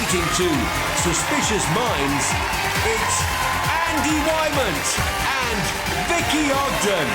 skating to Suspicious Minds, it's Andy Whyment and Vicky Ogden.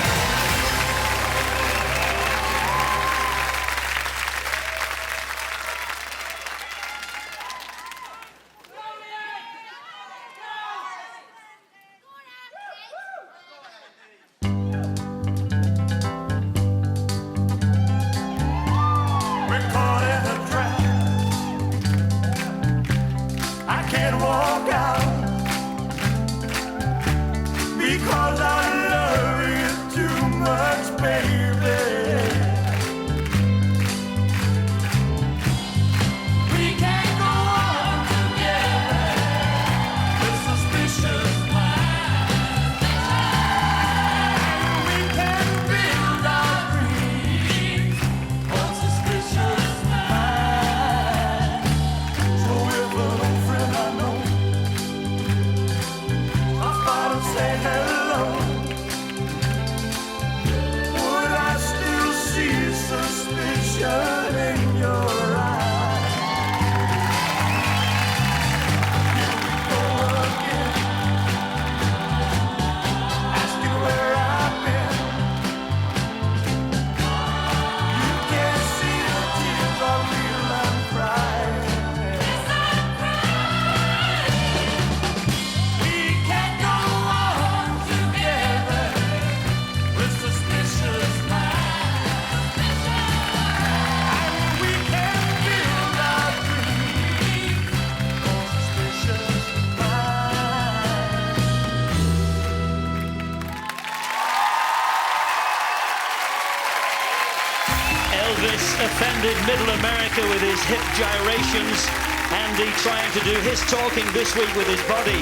Elvis offended Middle America with his hip gyrations. Andy trying to do his talking this week with his body.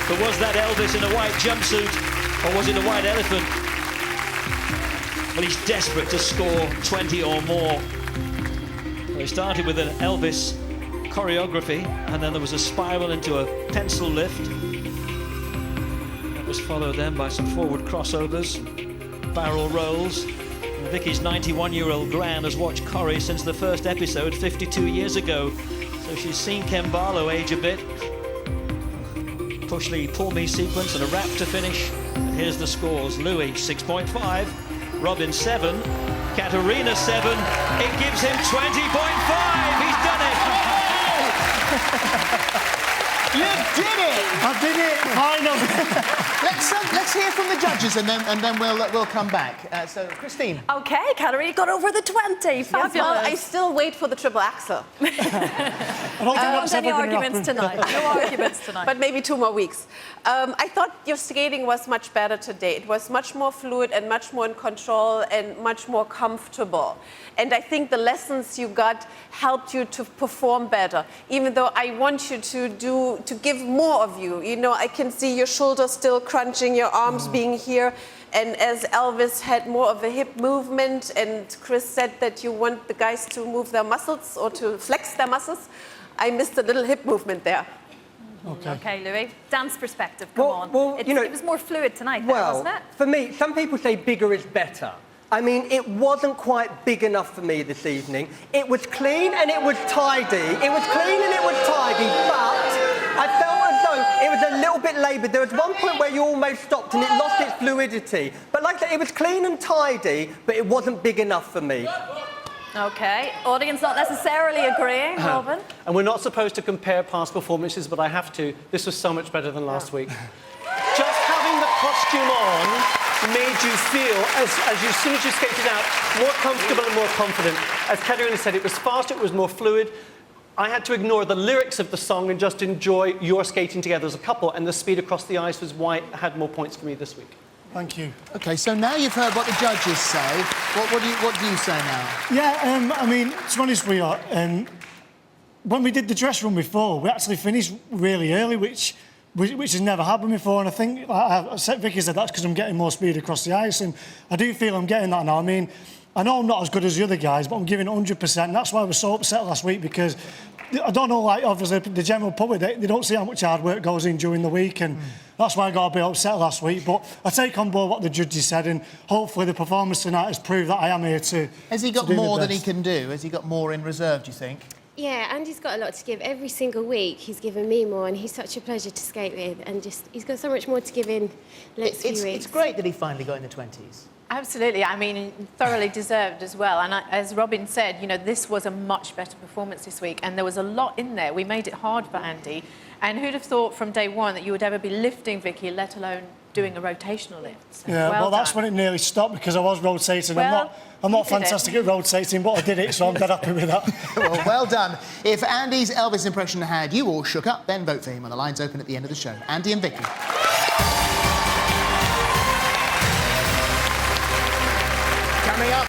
But was that Elvis in a white jumpsuit, or was it a white elephant? Well, he's desperate to score 20 or more. Well, he started with an Elvis choreography, and then there was a spiral into a pencil lift. That was followed then by some forward crossovers, barrel rolls. And Vicky's 91-year-old gran has watched Corrie since the first episode 52 years ago. So she's seen Ken Barlow age a bit. Push the pull me sequence and a wrap to finish. And here's the scores. Louis 6.5, Robin 7, Katerina 7. It gives him 20.5. He's done it. You did it! I did it, finally. Let's hear from the judges and then we'll come back. So, Christine. OK, Katerina got over the 20. Fabulous. Well, I still wait for the triple axel. I don't want any arguments tonight. No arguments tonight. But maybe 2 more weeks. I thought your skating was much better today. It was much more fluid and much more in control and much more comfortable. And I think the lessons you got helped you to perform better. Even though I want you to give more of you. You know, I can see your shoulders still crunching, your arms being here. And as Elvis had more of a hip movement, and Chris said that you want the guys to move their muscles or to flex their muscles, I missed a little hip movement there. OK, Louis. Dance perspective, come on. Well, you know, it was more fluid tonight, well, wasn't it? For me, some people say bigger is better. I mean, it wasn't quite big enough for me this evening. It was clean and it was tidy. It was clean and it was tidy, but I felt as though it was a little bit laboured. There was one point where you almost stopped and it lost its fluidity. But like I said, it was clean and tidy, but it wasn't big enough for me. OK. Audience not necessarily agreeing, Robin. And we're not supposed to compare past performances, but I have to. This was so much better than last week. Just having the costume on made you feel, as soon as you skated out, more comfortable and more confident. As Katerina said, it was faster, it was more fluid. I had to ignore the lyrics of the song and just enjoy your skating together as a couple, and the speed across the ice was why it had more points for me this week. Thank you. OK, so now you've heard what the judges say. What do you say now? Yeah, I mean, to be honest with you, when we did the dress run before, we actually finished really early, which has never happened before, and I think, Vicky said that's because I'm getting more speed across the ice, and I do feel I'm getting that now. I mean, I know I'm not as good as the other guys, but I'm giving 100%, and that's why I was so upset last week, because I don't know, like, obviously, the general public, they don't see how much hard work goes in during the week, and that's why I got a bit upset last week. But I take on board what the judges said, and hopefully the performance tonight has proved that I am here to... Has he got more than he can do? Has he got more in reserve, do you think? Yeah, Andy's got a lot to give. Every single week he's given me more, and he's such a pleasure to skate with, and just he's got so much more to give in the next few weeks. It's great that he finally got in the 20s. Absolutely. I mean, thoroughly deserved as well. And as Robin said, you know, this was a much better performance this week, and there was a lot in there. We made it hard for Andy. And who'd have thought from day one that you would ever be lifting Vicky, let alone doing a rotational lift? So Yeah, well, that's done. when it nearly stopped because I was rotating. Well, I'm not you did fantastic at rotating, but I did it, so I'm dead happy with that. Well done. If Andy's Elvis impression had you all shook up, then vote for him on the lines open at the end of the show. Andy and Vicky. Coming up.